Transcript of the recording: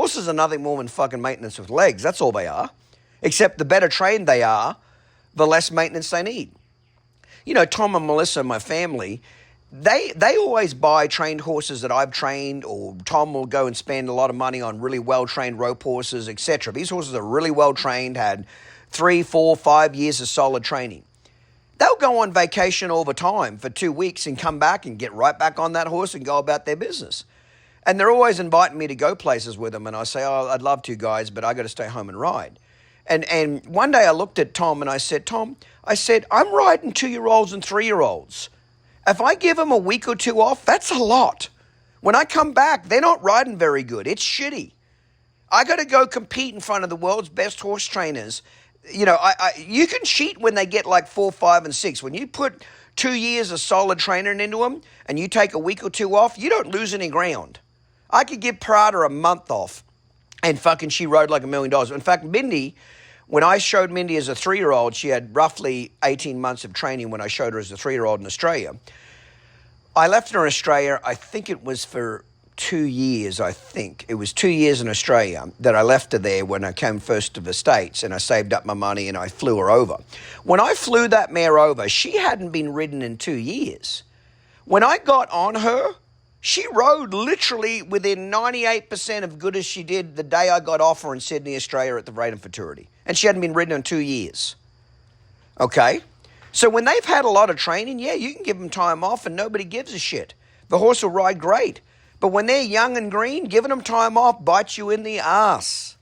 Horses are nothing more than fucking maintenance with legs. That's all they are. Except the better trained they are, the less maintenance they need. You know, Tom and Melissa, my family, they always buy trained horses that I've trained, or Tom will go and spend a lot of money on really well-trained rope horses, etc. These horses are really well-trained, had 3, 4, 5 years of solid training. They'll go on vacation all the time for 2 weeks and come back and get right back on that horse and go about their business. And they're always inviting me to go places with them, and I say, oh, I'd love to, guys, but I got to stay home and ride. And one day I looked at Tom and I said, Tom, I'm riding 2-year-olds and 3-year-olds. If I give them a week or two off, that's a lot. When I come back, they're not riding very good. It's shitty. I got to go compete in front of the world's best horse trainers. You know, you can cheat when they get like 4, 5, and 6. When you put 2 years of solid training into them and you take a week or two off, you don't lose any ground. I could give Prada a month off and fucking she rode like $1 million. In fact, Mindy, when I showed Mindy as a 3-year-old, she had roughly 18 months of training when I showed her as a 3-year-old in Australia. I left her in Australia, I think it was for 2 years, It was 2 years in Australia that I left her there when I came first to the States, and I saved up my money and I flew her over. When I flew that mare over, she hadn't been ridden in 2 years. When I got on her, she rode literally within 98% of good as she did the day I got off her in Sydney, Australia at the Braden Futurity. And she hadn't been ridden in 2 years. Okay? So when they've had a lot of training, yeah, you can give them time off and nobody gives a shit. The horse will ride great. But when they're young and green, giving them time off bites you in the ass.